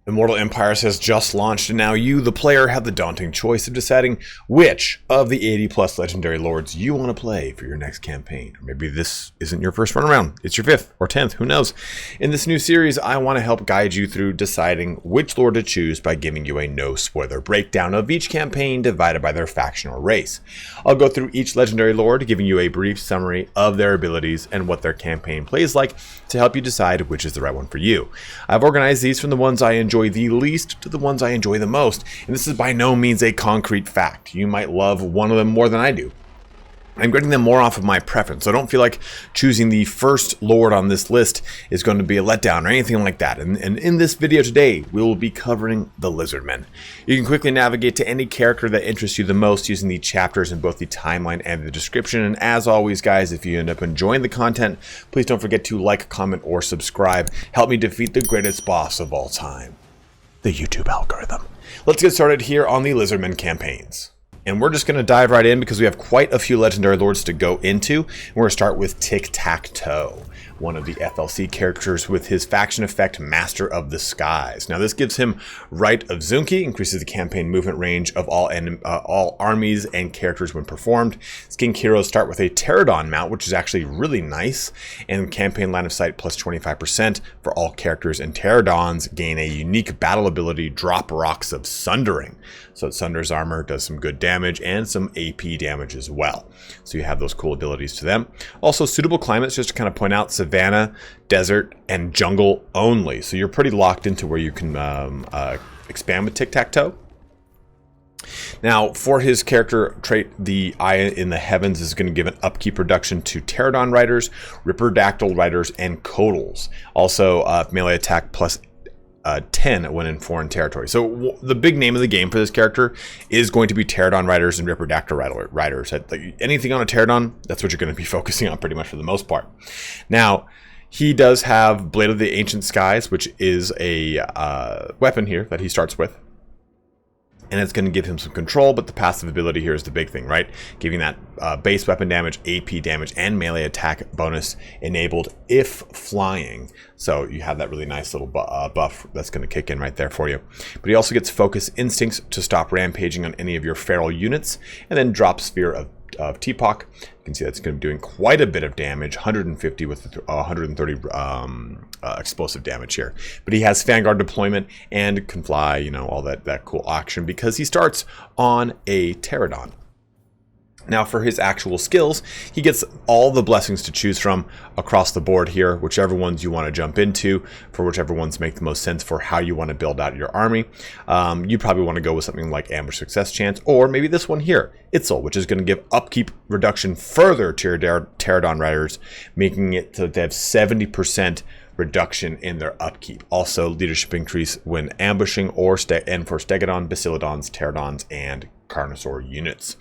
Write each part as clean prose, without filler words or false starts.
Immortal Empires has just launched, and now you, the player, have the daunting choice of deciding which of the 80+ legendary lords you want to play for your next campaign. Or maybe this isn't your first run around, it's your 5th or 10th, who knows. In this new series, I want to help guide you through deciding which lord to choose by giving you a no-spoiler breakdown of each campaign divided by their faction or race. I'll go through each legendary lord, giving you a brief summary of their abilities and what their campaign plays like to help you decide which is the right one for you. I've organized these from the ones I enjoy the least to the ones I enjoy the most, and this is by no means a concrete fact. You might love one of them more than I do. I'm grading them more off of my preference, so don't feel like choosing the first lord on this list is going to be a letdown or anything like that. And in this video today, we will be covering the Lizardmen. You can quickly navigate to any character that interests you the most using the chapters in both the timeline and the description. And as always, guys, if you end up enjoying the content, please don't forget to like, comment, or subscribe. Help me defeat the greatest boss of all time, the YouTube algorithm. Let's get started here on the Lizardmen campaigns. And we're just going to dive right in because we have quite a few legendary lords to go into. And we're going to start with Tiktaq'to, one of the FLC characters with his faction effect, Master of the Skies. Now this gives him Right of Zunki, increases the campaign movement range of all armies and characters when performed. Skink heroes start with a Pterodon mount, which is actually really nice, and campaign line of sight plus 25% for all characters, and Pterodons gain a unique battle ability, Drop Rocks of Sundering. So it sunders armor, does some good damage, and some AP damage as well. So you have those cool abilities to them. Also suitable climates, just to kind of point out, savanna, desert, and jungle only. So you're pretty locked into where you can expand with Tiktaq'to. Now, for his character trait, the Eye in the Heavens is going to give an upkeep reduction to Pterodon riders, Ripperdactyl riders, and Codals. Also, melee attack plus 10 when in foreign territory. So the big name of the game for this character is going to be Pterodon riders and Ripperdactyl riders. Anything on a Pterodon, that's what you're going to be focusing on pretty much for the most part. Now, he does have Blade of the Ancient Skies, which is a weapon here that he starts with. And it's going to give him some control, but the passive ability here is the big thing, right? Giving that base weapon damage, AP damage, and melee attack bonus enabled if flying. So you have that really nice little buff that's going to kick in right there for you. But he also gets Focus Instincts to stop rampaging on any of your feral units, and then drop Sphere of Teapok. You can see that's going to be doing quite a bit of damage, 150 with 130 explosive damage here. But he has Vanguard deployment and can fly, you know, all that cool action because he starts on a Pterodon. Now for his actual skills, he gets all the blessings to choose from across the board here, whichever ones you want to jump into, for whichever ones make the most sense for how you want to build out your army. You probably want to go with something like Ambush Success Chance, or maybe this one here, Itzel, which is going to give upkeep reduction further to your Pterodon riders, making it so they have 70% reduction in their upkeep. Also, leadership increase when ambushing and for Stegodon, Basilodons, Pterodons, and Carnosaur units.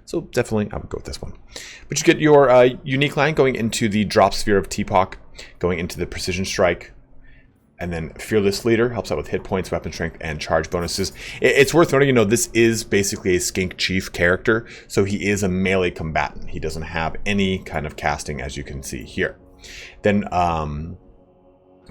So definitely, I would go with this one. But you get your unique line going into the Drop Sphere of Teapok, going into the Precision Strike, and then Fearless Leader helps out with hit points, weapon strength, and charge bonuses. It's worth noting, you know, this is basically a Skink Chief character, so he is a melee combatant. He doesn't have any kind of casting, as you can see here. Then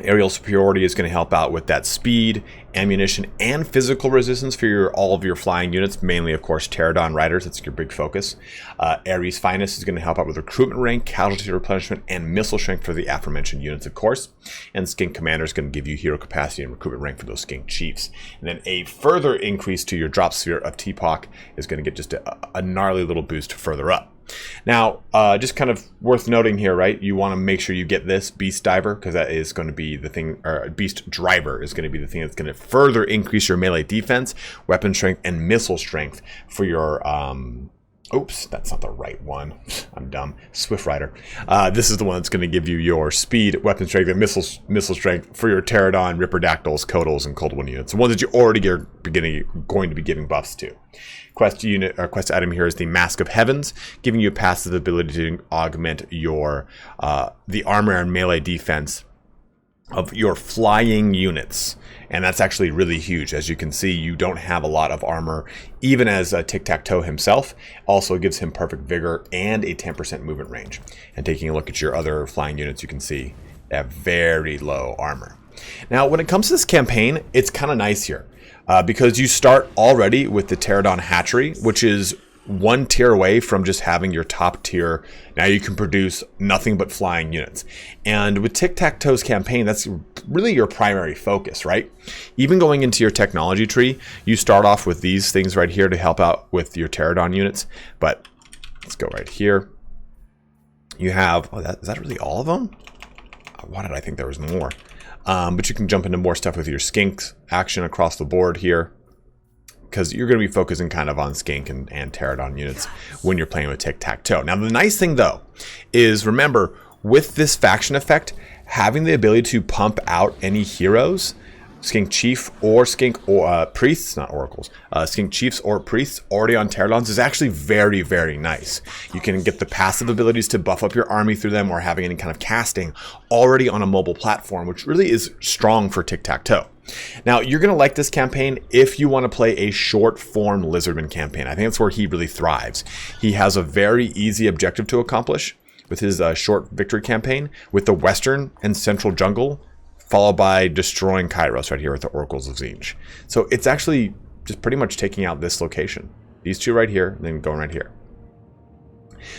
Aerial Superiority is going to help out with that speed, ammunition, and physical resistance for all of your flying units, mainly, of course, Pterodon riders. That's your big focus. Ares Finest is going to help out with recruitment rank, casualty replenishment, and missile strength for the aforementioned units, of course. And Skink Commander is going to give you hero capacity and recruitment rank for those Skink Chiefs. And then a further increase to your Drop Sphere of Teapok is going to get just a gnarly little boost further up. Now, just kind of worth noting here, right? You want to make sure you get this Beast Diver, because that is going to be the thing, or Beast Driver is going to be the thing that's going to further increase your melee defense, weapon strength, and missile strength for your, oops, that's not the right one. I'm dumb. Swift Rider. This is the one that's going to give you your speed, weapon strength, and missile strength for your Pterodon, Ripperdactyls, Codals, and Cold One units. The ones that you already are going to be giving buffs to. Quest unit or quest item here is the Mask of Heavens, giving you a passive ability to augment your the armor and melee defense of your flying units. And that's actually really huge. As you can see, you don't have a lot of armor, even as Tiktaq'to himself. Also gives him perfect vigor and a 10% movement range. And taking a look at your other flying units, you can see they have very low armor. Now, when it comes to this campaign, it's kind of nice here because you start already with the Pterodon Hatchery, which is one tier away from just having your top tier. Now you can produce nothing but flying units. And with Tiktaq'to's campaign, that's really your primary focus, right? Even going into your technology tree, you start off with these things right here to help out with your Pterodon units. But let's go right here. You have, is that really all of them? Why did I think there was more? But you can jump into more stuff with your skinks action across the board here, because you're going to be focusing kind of on skink and Pterodon units when you're playing with Tiktaq'to. Now, the nice thing, though, is remember, with this faction effect, having the ability to pump out any heroes, skink chief or skink or priests, not oracles, skink chiefs or priests already on Pterodons is actually very, very nice. You can get the passive abilities to buff up your army through them or having any kind of casting already on a mobile platform, which really is strong for Tiktaq'to. Now, you're going to like this campaign if you want to play a short form Lizardman campaign. I think that's where he really thrives. He has a very easy objective to accomplish with his short victory campaign with the western and central jungle, followed by destroying Kairos right here with the Oracles of Tzeentch. So it's actually just pretty much taking out this location. These two right here, and then going right here.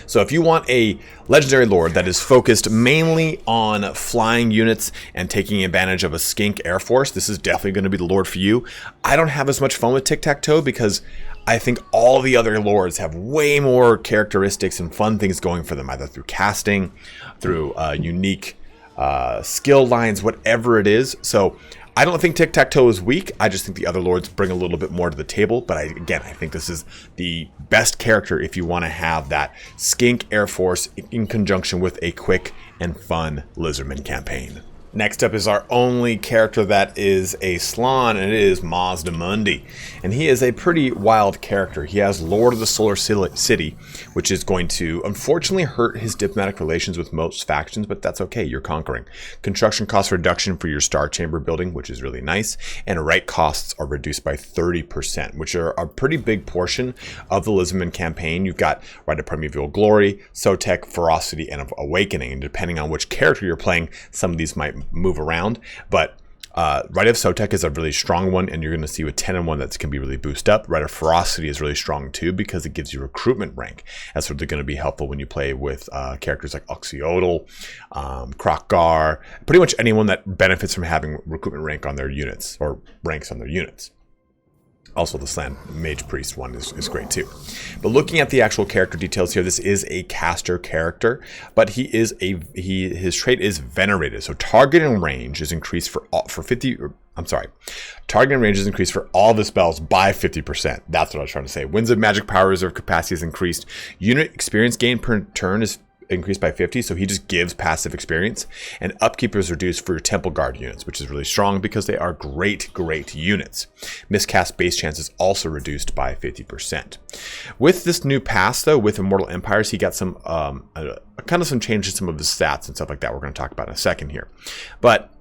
So if you want a legendary lord that is focused mainly on flying units and taking advantage of a skink air force, this is definitely going to be the lord for you. I don't have as much fun with Tiktaq'to because I think all the other lords have way more characteristics and fun things going for them, either through casting, through unique skill lines, whatever it is. So I don't think Tiktaq'to is weak. I just think the other lords bring a little bit more to the table. But I think this is the best character if you want to have that skink air force in conjunction with a quick and fun Lizardman campaign. Next up is our only character that is a Slann, and it is Mazdamundi. And he is a pretty wild character. He has Lord of the Solar City, which is going to unfortunately hurt his diplomatic relations with most factions, but that's okay, you're conquering. Construction cost reduction for your Star Chamber building, which is really nice. And right costs are reduced by 30%, which are a pretty big portion of the Lizardman campaign. You've got Right of Primeval Glory, Sotek, Ferocity, and Awakening. And depending on which character you're playing, some of these might move around, but Right of Sotek is a really strong one, and you're going to see with 10 and 1 that can be really boosted up. Right of Ferocity is really strong too because it gives you recruitment rank. That's really going to be helpful when you play with characters like Oxyotl, Kroq-Gar, pretty much anyone that benefits from having recruitment rank on their units or ranks on their units. Also, the Slann Mage Priest one is great too. But looking at the actual character details here, this is a caster character, but his trait is Venerated. So targeting range is increased targeting range is increased for all the spells by 50%. That's what I was trying to say. Winds of Magic Power Reserve capacity is increased. Unit experience gain per turn is increased by 50, so he just gives passive experience, and upkeep is reduced for your Temple Guard units, which is really strong because they are great units. Miscast base chance is also reduced by 50%. With this new pass, though, with Immortal Empires, he got some kind of some changes to some of his stats and stuff like that we're going to talk about in a second here. But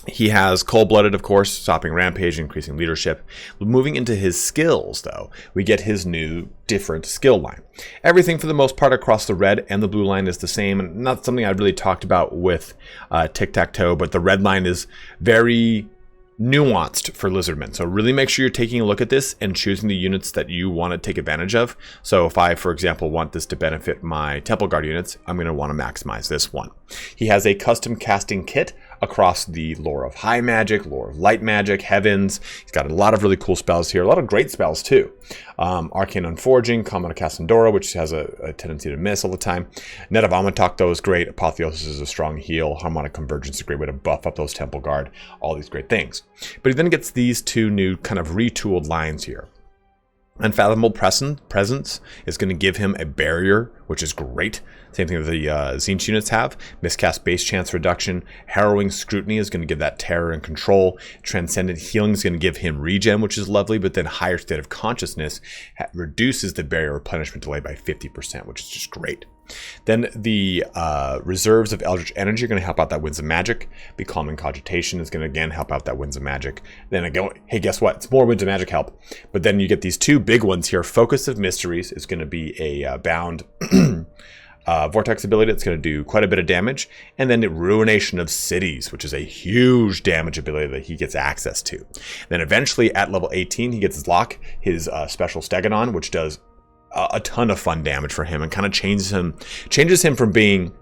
he has Cold-Blooded, of course, stopping rampage, increasing leadership. Moving into his skills, though, we get his new different skill line. Everything for the most part across the red and the blue line is the same, and not something I've really talked about with Tiktaq'to, but the red line is very nuanced for Lizardmen. So really make sure you're taking a look at this and choosing the units that you want to take advantage of. So if I, for example, want this to benefit my Temple Guard units, I'm going to want to maximize this one. He has a custom casting kit across the lore of high magic, lore of light magic, heavens. He's got a lot of really cool spells here, a lot of great spells too. Arcane Unforging, Common of Cassandora, which has a tendency to miss all the time. Net of Amatok, though, is great. Apotheosis is a strong heal. Harmonic Convergence is a great way to buff up those Temple Guard. All these great things. But he then gets these two new kind of retooled lines here. Unfathomable Presence is going to give him a barrier, which is great. Same thing that the Tzeentch units have. Miscast base chance reduction. Harrowing Scrutiny is going to give that terror and control. Transcendent Healing is going to give him regen, which is lovely, but then Higher State of Consciousness reduces the barrier replenishment delay by 50%, which is just great. Then the reserves of Eldritch Energy are going to help out that Winds of Magic. Becalming Cogitation is going to again help out that Winds of Magic. Then I go, hey, guess what? It's more Winds of Magic help. But then you get these two big ones here. Focus of Mysteries is going to be a bound Vortex ability that's going to do quite a bit of damage, and then Ruination of Cities, which is a huge damage ability that he gets access to. Then eventually at level 18, he gets his lock, his special Stegodon, which does a ton of fun damage for him and kind of changes him from being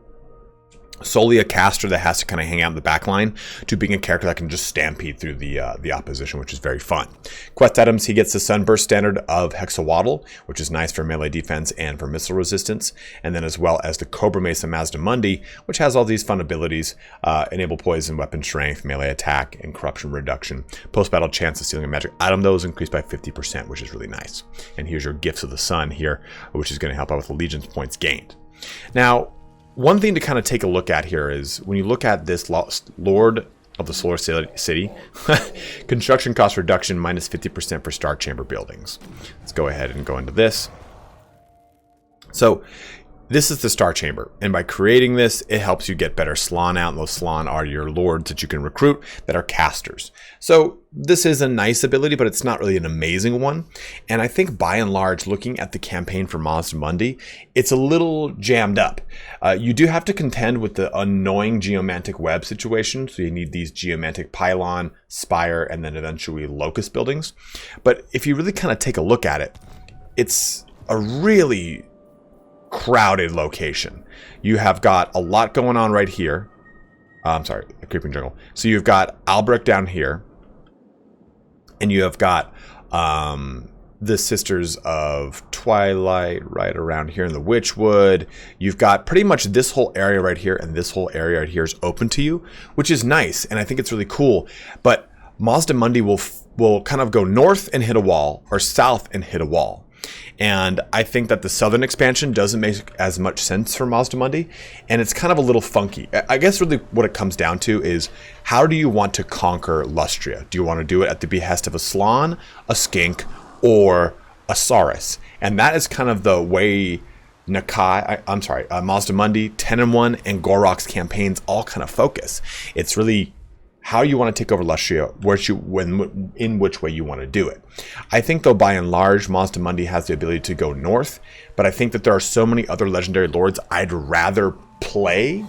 solely a caster that has to kind of hang out in the back line to being a character that can just stampede through the opposition, which is very fun. Quest items, he gets the Sunburst standard of Oxyotl, which is nice for melee defense and for missile resistance, and then as well as the Cobra Mace of Mazdamundi, which has all these fun abilities, enable poison, weapon strength, melee attack, and corruption reduction. Post-battle chance of stealing a magic item, those increased by 50%, which is really nice. And here's your Gifts of the Sun here, which is going to help out with allegiance points gained. Now, one thing to kind of take a look at here is when you look at this Lord of the Solar City, construction cost reduction minus 50% for Star Chamber buildings. Let's go ahead and go into this. So this is the Star Chamber, and by creating this, it helps you get better Slann out, and those Slann are your lords that you can recruit that are casters. So this is a nice ability, but it's not really an amazing one. And I think by and large, looking at the campaign for Mazdamundi, it's a little jammed up. You do have to contend with the annoying geomantic web situation, so you need these geomantic pylon, spire, and then eventually locust buildings. But if you really kind of take a look at it, it's a really crowded location. You have got a lot going on right here. I'm sorry, the creeping jungle. So you've got Albrecht down here, and you have got the Sisters of Twilight right around here in the Witchwood. You've got pretty much this whole area right here, and this whole area right here is open to you, which is nice, and I think it's really cool. But Mazdamundi will kind of go north and hit a wall, or south and hit a wall. And I think that the southern expansion doesn't make as much sense for Mazdamundi, and it's kind of a little funky. I guess really what it comes down to is, how do you want to conquer Lustria? Do you want to do it at the behest of a Slann, a Skink, or a Saurus? And that is kind of the way Mazdamundi, 10-1, and Gor-Rok's campaigns all kind of focus. It's really how you want to take over Lustria, in which way you want to do it. I think, though, by and large, Mazdamundi has the ability to go north, but I think that there are so many other legendary lords I'd rather play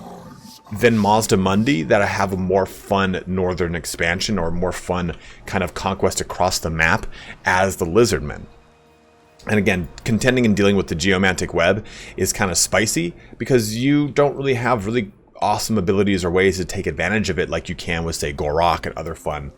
than Mazdamundi that I have a more fun northern expansion or more fun kind of conquest across the map as the Lizardmen. And again, contending and dealing with the geomantic web is kind of spicy because you don't really have really awesome abilities or ways to take advantage of it like you can with, say, Gor-Rok and other fun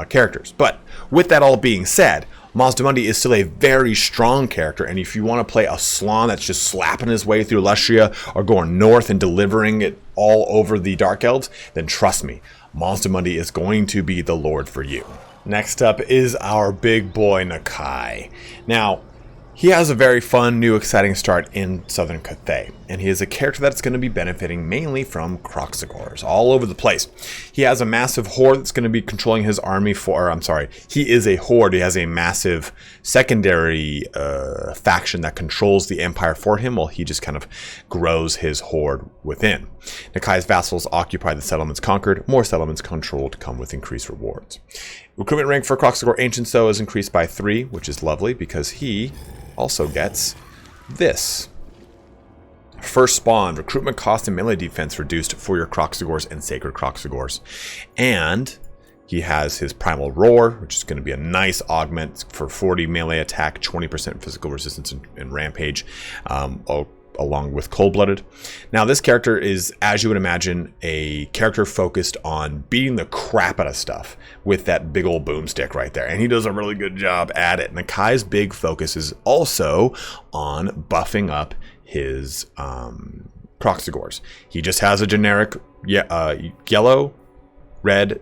characters. But with that all being said, Mazdamundi is still a very strong character, and if you want to play a Slann that's just slapping his way through Lustria or going north and delivering it all over the Dark Elves, then trust me, Mazdamundi is going to be the lord for you. Next up is our big boy Nakai. Now, he has a very fun, new, exciting start in Southern Cathay, and he is a character that's going to be benefiting mainly from Kroq-Gars all over the place. He has a massive horde that's going to be controlling his army he is a horde. He has a massive secondary faction that controls the empire for him while he just kind of grows his horde within. Nakai's vassals occupy the settlements conquered. More settlements controlled come with increased rewards. Recruitment rank for Kroq-Gar Ancients, though, is increased by 3, which is lovely because he also gets this. First spawn, recruitment cost and melee defense reduced for your Kroq-Gars and Sacred Kroq-Gars. And he has his Primal Roar, which is going to be a nice augment for 40 melee attack, 20% physical resistance, and Rampage, along with Cold-Blooded. Now, this character is, as you would imagine, a character focused on beating the crap out of stuff with that big old boomstick right there. And he does a really good job at it. Nakai's big focus is also on buffing up his Kroq-Gars. He just has a generic yellow, red,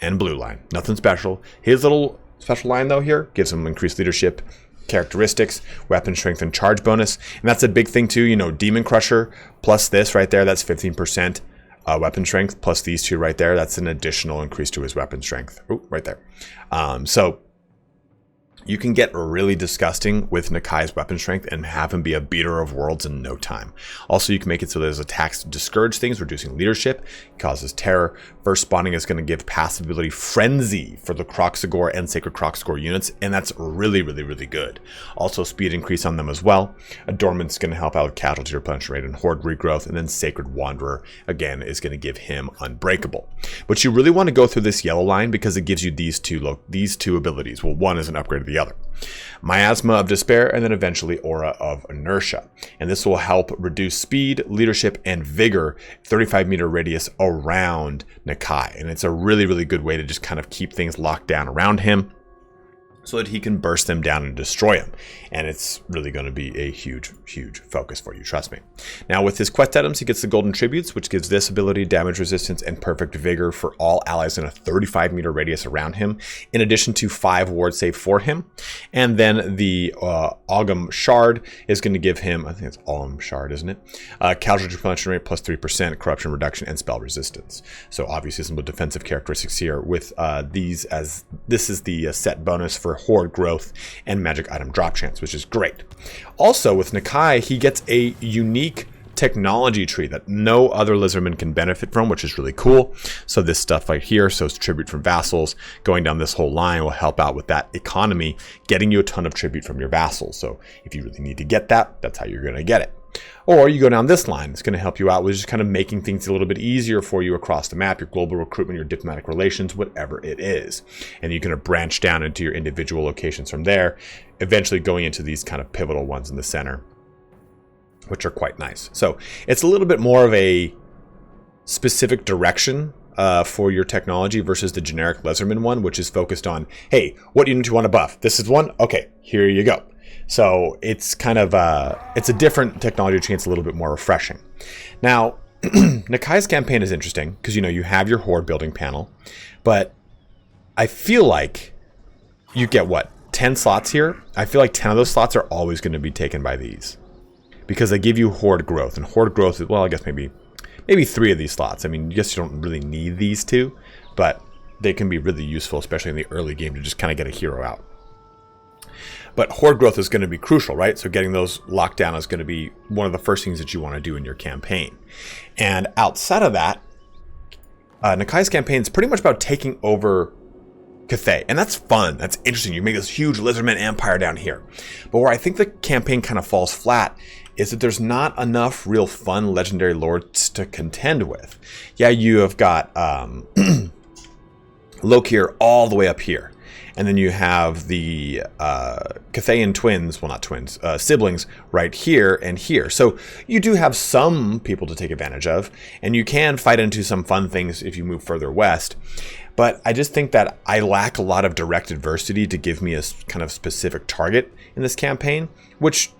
and blue line. Nothing special. His little special line, though, here gives him increased leadership characteristics, weapon strength, and charge bonus. And that's a big thing too. You know, Demon Crusher plus this right there, that's 15% weapon strength, plus these two right there, that's an additional increase to his weapon strength. Ooh, right there. So You can get really disgusting with Nakai's weapon strength and have him be a beater of worlds in no time. Also, you can make it so that his attacks discourage things, reducing leadership, causes terror. First spawning is going to give passive ability Frenzy for the Kroq-Gar and Sacred Kroq-Gar units, and that's really, really, really good. Also, speed increase on them as well. Adornment's going to help out with casualty replenishment rate and horde regrowth, and then Sacred Wanderer, again, is going to give him Unbreakable. But you really want to go through this yellow line because it gives you these two abilities. Well, one is an upgrade of the other. Miasma of Despair, and then eventually Aura of Inertia. And this will help reduce speed, leadership, and vigor 35-meter radius around Nakai. And it's a really, really good way to just kind of keep things locked down around him so that he can burst them down and destroy them. And it's really going to be a huge, huge focus for you, trust me. Now with his quest items, he gets the Golden Tributes, which gives this ability, damage resistance, and perfect vigor for all allies in a 35-meter radius around him, in addition to 5 ward save for him. And then the Augum Shard is going to give him, I think it's Augum Shard, isn't it? Casualty replenishment rate plus 3%, corruption reduction, and spell resistance. So obviously some defensive characteristics here with these, as this is the set bonus for horde growth and magic item drop chance, which is great. Also with Nakai, he gets a unique technology tree that no other Lizardman can benefit from, which is really cool. So this stuff right here, so it's tribute from vassals, going down this whole line will help out with that economy, getting you a ton of tribute from your vassals. So if you really need to get that, that's how you're going to get it. Or you go down this line, it's going to help you out with just kind of making things a little bit easier for you across the map, your global recruitment, your diplomatic relations, whatever it is. And you're going to branch down into your individual locations from there, eventually going into these kind of pivotal ones in the center, which are quite nice. So it's a little bit more of a specific direction for your technology versus the generic Lizardman one, which is focused on, hey, what unit do you want to buff? This is one? Okay, here you go. So it's kind of it's a different technology tree. It's a little bit more refreshing. Now, Nakai's campaign is interesting because, you know, you have your horde building panel, but I feel like you get, what, 10 slots here? I feel like 10 of those slots are always going to be taken by these because they give you horde growth, and horde growth, well, I guess maybe 3 of these slots. I mean, I guess you don't really need these two, but they can be really useful, especially in the early game, to just kind of get a hero out. But horde growth is going to be crucial, right? So getting those locked down is going to be one of the first things that you want to do in your campaign. And outside of that, Nakai's campaign is pretty much about taking over Cathay. And that's fun. That's interesting. You make this huge Lizardmen empire down here. But where I think the campaign kind of falls flat is that there's not enough real fun legendary lords to contend with. Yeah, you have got Lokir all the way up here. And then you have the Cathayan twins, well, not twins, siblings right here and here. So you do have some people to take advantage of, and you can fight into some fun things if you move further west. But I just think that I lack a lot of direct adversity to give me a kind of specific target in this campaign, which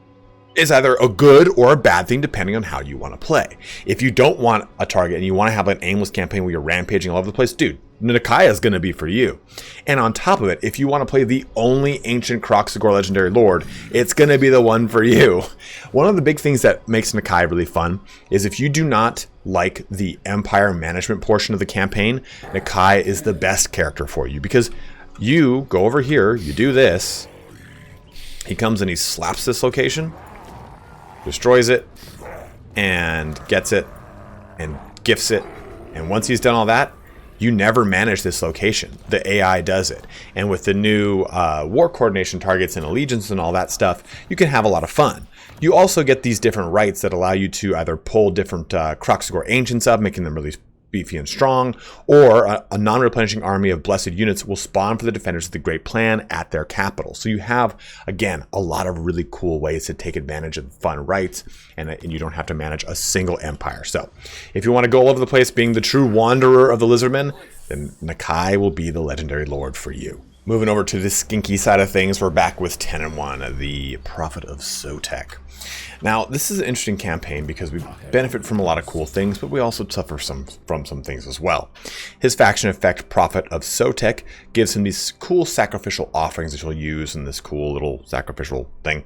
is either a good or a bad thing depending on how you want to play. If you don't want a target and you want to have an aimless campaign where you're rampaging all over the place, dude, Nakai is going to be for you. And on top of it, if you want to play the only ancient Kroq-Gar legendary lord, it's going to be the one for you. One of the big things that makes Nakai really fun is if you do not like the empire management portion of the campaign, Nakai is the best character for you, because you go over here, you do this, he comes and he slaps this location, destroys it, and gets it, and gifts it, and once he's done all that, you never manage this location. The AI does it. And with the new war coordination targets and allegiance and all that stuff, you can have a lot of fun. You also get these different rights that allow you to either pull different Kroq-Gar ancients up, making them really beefy and strong, or a non-replenishing army of blessed units will spawn for the defenders of the Great Plan at their capital. So you have, again, a lot of really cool ways to take advantage of fun rights, and you don't have to manage a single empire. So if you want to go all over the place being the true wanderer of the Lizardmen, then Nakai will be the legendary lord for you. Moving over to the skinky side of things, we're back with Tehenhauin, the Prophet of Sotek. Now, this is an interesting campaign because we benefit from a lot of cool things, but we also suffer from some things as well. His faction effect, Prophet of Sotek, gives him these cool sacrificial offerings that you'll use in this cool little sacrificial thing.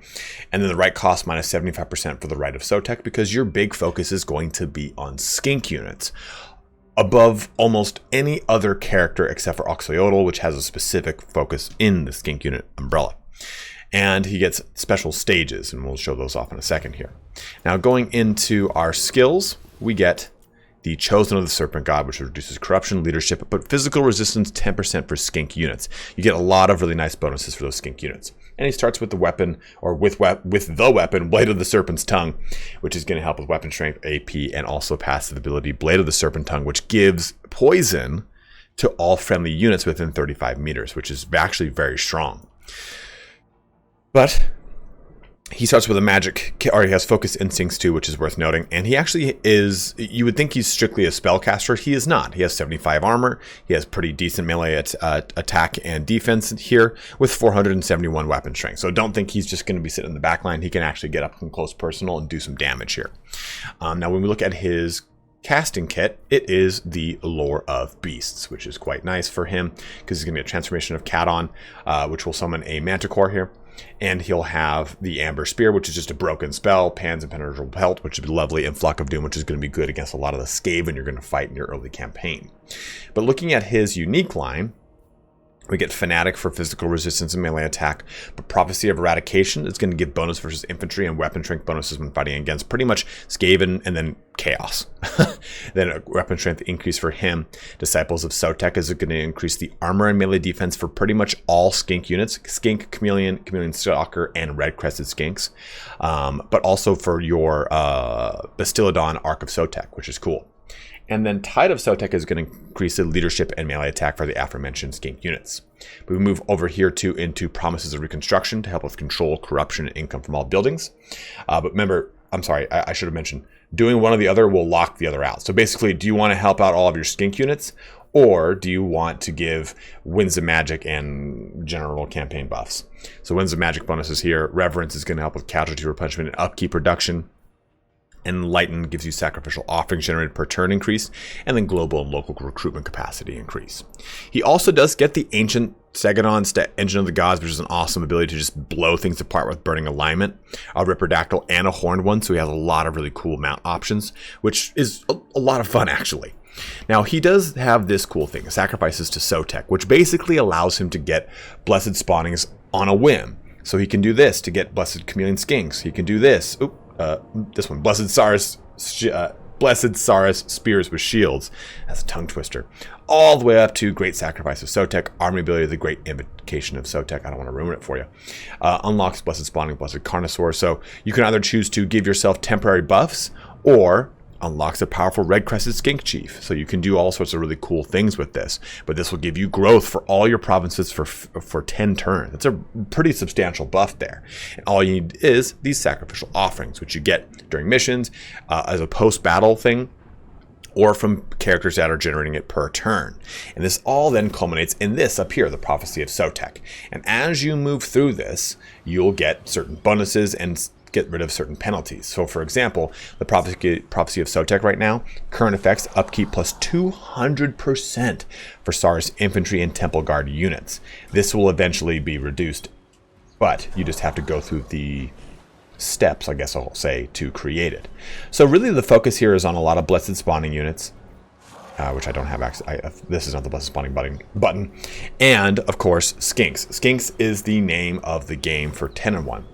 And then the right cost minus 75% for the right of Sotek, because your big focus is going to be on skink units, above almost any other character except for Oxyotl, which has a specific focus in the skink unit umbrella. And he gets special stages, and we'll show those off in a second here. Now, going into our skills, we get the Chosen of the Serpent God, which reduces corruption, leadership, but physical resistance 10% for skink units. You get a lot of really nice bonuses for those skink units. And he starts with the weapon, or with the weapon, Blade of the Serpent's Tongue, which is going to help with weapon strength, AP, and also passive ability, Blade of the Serpent Tongue, which gives poison to all friendly units within 35 meters, which is actually very strong. But he starts with a magic, or he has focus instincts too, which is worth noting. And he actually is, you would think he's strictly a spellcaster. He is not. He has 75 armor. He has pretty decent melee attack and defense here with 471 weapon strength. So don't think he's just going to be sitting in the back line. He can actually get up and close personal and do some damage here. Now, when we look at his casting kit, it is the Lore of Beasts, which is quite nice for him because he's going to get a transformation of Cat which will summon a Manticore here. And he'll have the Amber Spear, which is just a broken spell, Pan's Impenetrable Pelt, which would be lovely, and Flock of Doom, which is going to be good against a lot of the Skaven you're going to fight in your early campaign. But looking at his unique line, we get Fanatic for physical resistance and melee attack, but Prophecy of Eradication is going to give bonus versus infantry and weapon strength bonuses when fighting against pretty much Skaven and then Chaos. Then a weapon strength increase for him. Disciples of Sotek is going to increase the armor and melee defense for pretty much all skink units, Skink, Chameleon Stalker, and Red Crested Skinks, but also for your Bastillodon Ark of Sotek, which is cool. And then Tide of Sotek is going to increase the leadership and melee attack for the aforementioned skink units. But we move over here into Promises of Reconstruction to help with control, corruption, and income from all buildings. But remember, I'm sorry, I should have mentioned, doing one or the other will lock the other out. So basically, do you want to help out all of your skink units? Or do you want to give Winds of Magic and general campaign buffs? So Winds of Magic bonuses here. Reverence is going to help with casualty replenishment and upkeep reduction. Enlighten gives you sacrificial offerings generated per turn increase, and then global and local recruitment capacity increase. He also does get the Ancient Stegadon Engine of the Gods, which is an awesome ability to just blow things apart with Burning Alignment, a Ripperdactyl, and a Horned one, so he has a lot of really cool mount options, which is a lot of fun, actually. Now, he does have this cool thing, Sacrifices to Sotek, which basically allows him to get Blessed Spawnings on a whim. So he can do this to get Blessed Chameleon Skinks. He can do this. This one, Blessed Saurus Spears with Shields. That's a tongue twister. All the way up to Great Sacrifice of Sotek, Army Ability, the Great Invocation of Sotek. I don't want to ruin it for you. Unlocks Blessed Spawning, Blessed Carnosaur. So you can either choose to give yourself temporary buffs or unlocks a powerful Red Crested Skink Chief. So you can do all sorts of really cool things with this. But this will give you growth for all your provinces for 10 turns. That's a pretty substantial buff there. And all you need is these sacrificial offerings, which you get during missions as a post-battle thing, or from characters that are generating it per turn. And this all then culminates in this up here, the Prophecy of Sotek. And as you move through this, you'll get certain bonuses and get rid of certain penalties. So for example, the Prophecy of Sotek right now, current effects, upkeep plus 200% for Saurus infantry and temple guard units. This will eventually be reduced, but you just have to go through the steps, I guess I'll say, to create it. So really the focus here is on a lot of Blessed Spawning units, which I don't have access. This is not the Blessed Spawning button. And of course, Skinks. Skinks is the name of the game for Tehenhauin.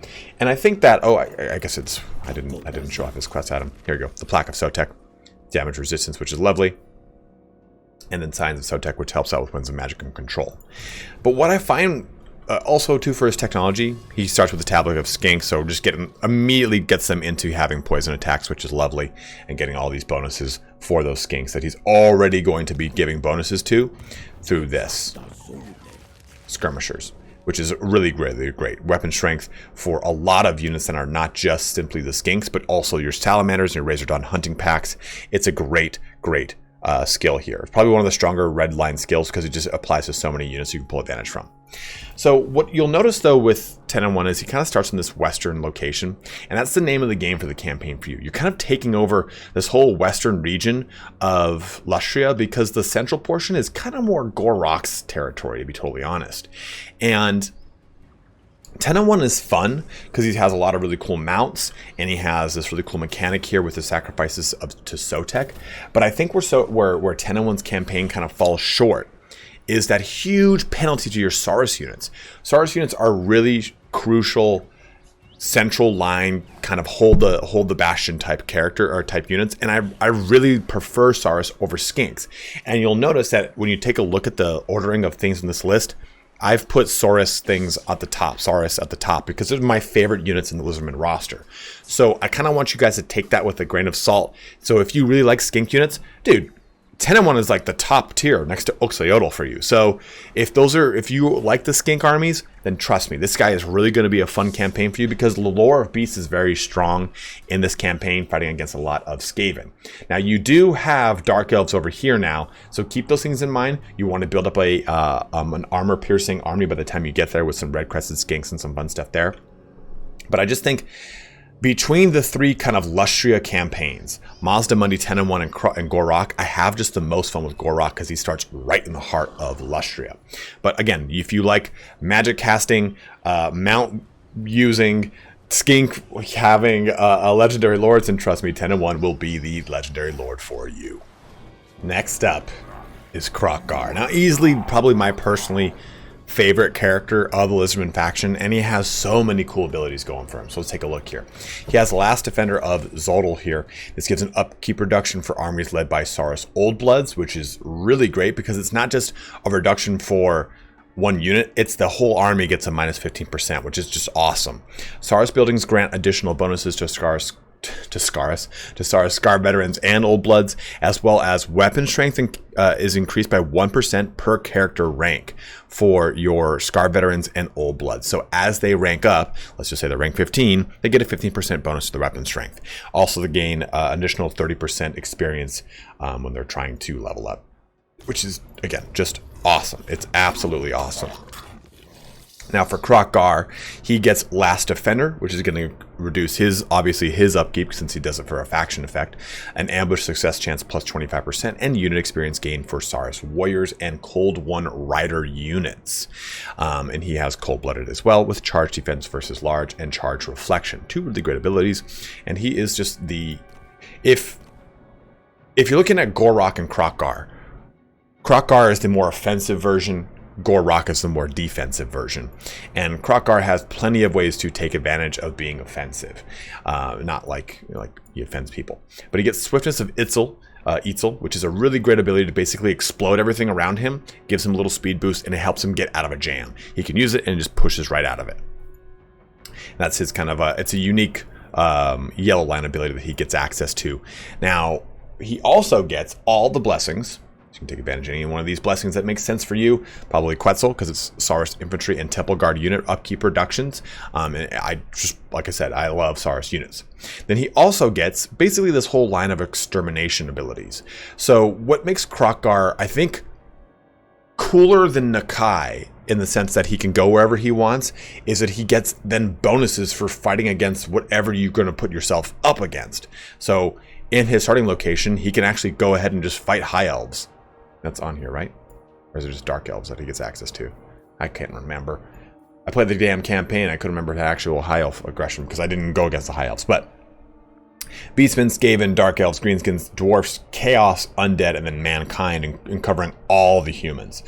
And I think that, I guess it's, I didn't show off his quest item. Here we go. The Plaque of Sotek. Damage resistance, which is lovely. And then Signs of Sotek, which helps out with Winds of Magic and Control. But what I find also too for his technology, he starts with the Tablet of Skink, so just immediately gets them into having poison attacks, which is lovely, and getting all these bonuses for those Skinks that he's already going to be giving bonuses to through this Skirmishers, which is really great. Weapon strength for a lot of units that are not just simply the Skinks, but also your Salamanders and your Razordon hunting packs. It's a great skill here. It's probably one of the stronger red line skills because it just applies to so many units you can pull advantage from. So what you'll notice though with Tehenhauin is he kind of starts in this western location, and that's the name of the game for the campaign for you. You're kind of taking over this whole western region of Lustria because the central portion is kind of more Gor-Rok's territory, to be totally honest. And Tehenhauin is fun because he has a lot of really cool mounts, and he has this really cool mechanic here with the sacrifices to Sotek. But I think where Tehenhauin's campaign kind of falls short is that huge penalty to your Saurus units. Saurus units are really crucial central line, kind of hold the bastion type character or type units, and I really prefer Saurus over Skinks. And you'll notice that when you take a look at the ordering of things in this list, I've put Saurus at the top because they're my favorite units in the Lizardmen roster. So I kind of want you guys to take that with a grain of salt. So if you really like Skink units, dude, Tehenhauin is like the top tier next to Oxyotl for you. So if you like the Skink armies, then trust me, this guy is really going to be a fun campaign for you because the lore of Beasts is very strong in this campaign, fighting against a lot of Skaven. Now you do have Dark Elves over here now, so keep those things in mind. You want to build up an armor piercing army by the time you get there with some red crested skinks and some fun stuff there. But I just think between the three kind of Lustria campaigns, Mazdamundi, Tehenhauin, and Gor-Rok, I have just the most fun with Gor-Rok because he starts right in the heart of Lustria. But again, if you like magic casting, mount using, skink having a legendary lords, and trust me, Tehenhauin will be the legendary lord for you. Next up is Kroq-Gar. Now, easily probably my personally favorite character of the Lizardmen faction, and he has so many cool abilities going for him. So let's take a look here. He has the Last Defender of Oxyotl here. This gives an upkeep reduction for armies led by Saurus Old Bloods, which is really great because it's not just a reduction for one unit, it's the whole army gets a minus 15%, which is just awesome. Saurus buildings grant additional bonuses to Saurus Scar Veterans and Old Bloods, as well as weapon strength is increased by 1% per character rank for your Scar Veterans and Old Bloods. So as they rank up, let's just say they're rank 15, they get a 15% bonus to the weapon strength. Also, they gain additional 30% experience when they're trying to level up, which is, again, just awesome. It's absolutely awesome. Now for Kroq-Gar, he gets Last Defender, which is going to reduce his upkeep since he does it for a faction effect, an ambush success chance plus 25%, and unit experience gain for Saurus Warriors and Cold One Rider units. And he has Cold Blooded as well with Charge Defense versus Large and Charge Reflection. Two really great abilities, and he is just the... If you're looking at Gor-Rok and Kroq-Gar, Kroq-Gar is the more offensive version, Gor-Rok is the more defensive version, and Kroq-Gar has plenty of ways to take advantage of being offensive. Not like he offends people, but he gets Swiftness of Oxyotl, which is a really great ability to basically explode everything around him, gives him a little speed boost, and it helps him get out of a jam. He can use it and it just pushes right out of it. That's his kind of it's a unique yellow line ability that he gets access to. Now he also gets all the blessings. You can take advantage of any one of these blessings that makes sense for you. Probably Quetzal, because it's Saurus Infantry and Temple Guard unit upkeep reductions. And I just, like I said, I love Saurus units. Then he also gets basically this whole line of extermination abilities. So what makes Kroq-Gar, I think, cooler than Nakai, in the sense that he can go wherever he wants, is that he gets then bonuses for fighting against whatever you're going to put yourself up against. So in his starting location, he can actually go ahead and just fight High Elves. That's on here, right? Or is it just Dark Elves that he gets access to? I can't remember. I played the damn campaign. I couldn't remember the actual High Elf aggression because I didn't go against the High Elves. But Beastmen, Skaven, Dark Elves, Greenskins, Dwarfs, Chaos, Undead, and then Mankind, and covering all the humans.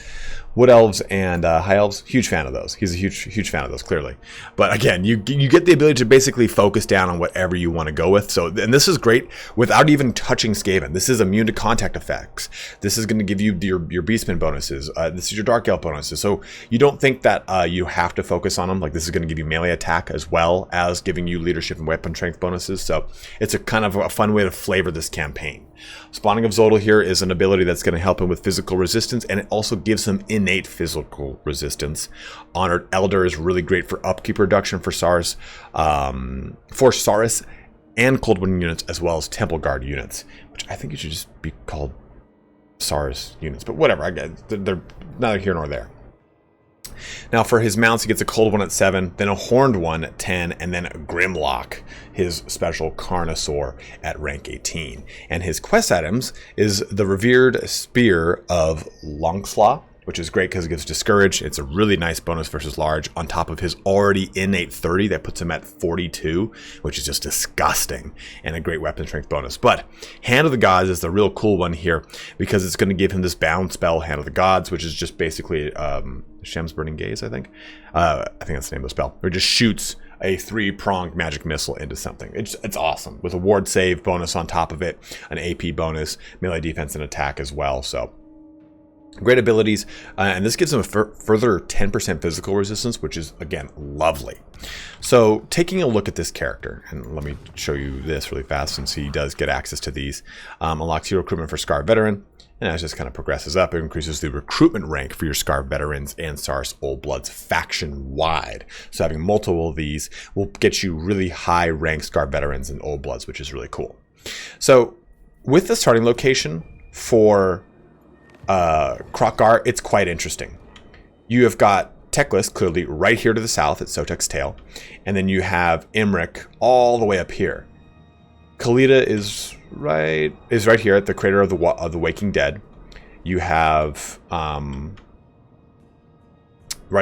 Wood Elves and High Elves, huge fan of those. He's a huge fan of those, clearly. But again, you get the ability to basically focus down on whatever you want to go with. So, and this is great without even touching Skaven. This is immune to contact effects. This is going to give you your Beastmen bonuses. This is your Dark Elf bonuses. So you don't think that you have to focus on them. Like, this is going to give you melee attack as well as giving you leadership and weapon strength bonuses. So it's a kind of a fun way to flavor this campaign. Spawning of Oxyotl here is an ability that's going to help him with physical resistance, and it also gives him innate physical resistance. Honored Elder is really great for upkeep reduction for Saurus and Cold Wind units, as well as Temple Guard units, which I think it should just be called Saurus units, but whatever. I guess they're neither here nor there. Now for his mounts, he gets a Cold One at 7, then a Horned One at 10, and then a Grimlock, his special Carnosaur, at rank 18. And his quest items is the Revered Spear of Longslaw, which is great because it gives Discourage. It's a really nice bonus versus large on top of his already innate 30 that puts him at 42, which is just disgusting, and a great weapon strength bonus. But Hand of the Gods is the real cool one here because it's going to give him this bound spell, Hand of the Gods, which is just basically Shem's Burning Gaze, I think. I think that's the name of the spell. Where it just shoots a 3-pronged magic missile into something. It's awesome, with a ward save bonus on top of it, an AP bonus, melee defense and attack as well. So great abilities, and this gives him a further 10% physical resistance, which is, again, lovely. So taking a look at this character, and let me show you this really fast since he does get access to these, unlocks your recruitment for Scar Veteran, and as this kind of progresses up, it increases the recruitment rank for your Scar Veterans and Saurus Old Bloods faction-wide. So having multiple of these will get you really high-ranked Scar Veterans and Old Bloods, which is really cool. So with the starting location for Kroq-Gar, it's quite interesting. You have got Teclis clearly right here to the south at Sotek's Tail, and then you have Imric all the way up here. Khalida is right here at the Crater of the Waking Dead. You have right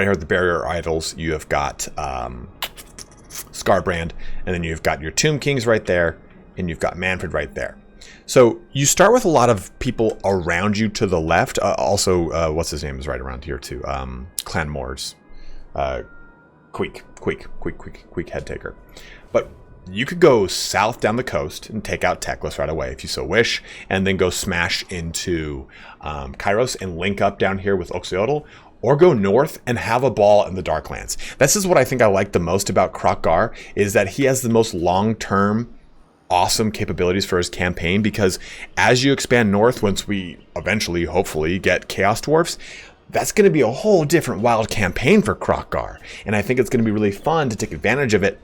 here at the Barrier Idols. You have got Scarbrand, and then you've got your Tomb Kings right there, and you've got Manfred right there. So you start with a lot of people around you to the left. Also, what's his name is right around here too. Clan Moors, Queek Head Taker. But you could go south down the coast and take out Teclis right away if you so wish, and then go smash into Kairos and link up down here with Oxyotl, or go north and have a ball in the Darklands. This is what I think I like the most about Kroq-Gar, is that he has the most long-term awesome capabilities for his campaign, because as you expand north, once we eventually hopefully get Chaos Dwarfs, that's going to be a whole different wild campaign for Kroq-Gar, and I think it's going to be really fun to take advantage of it,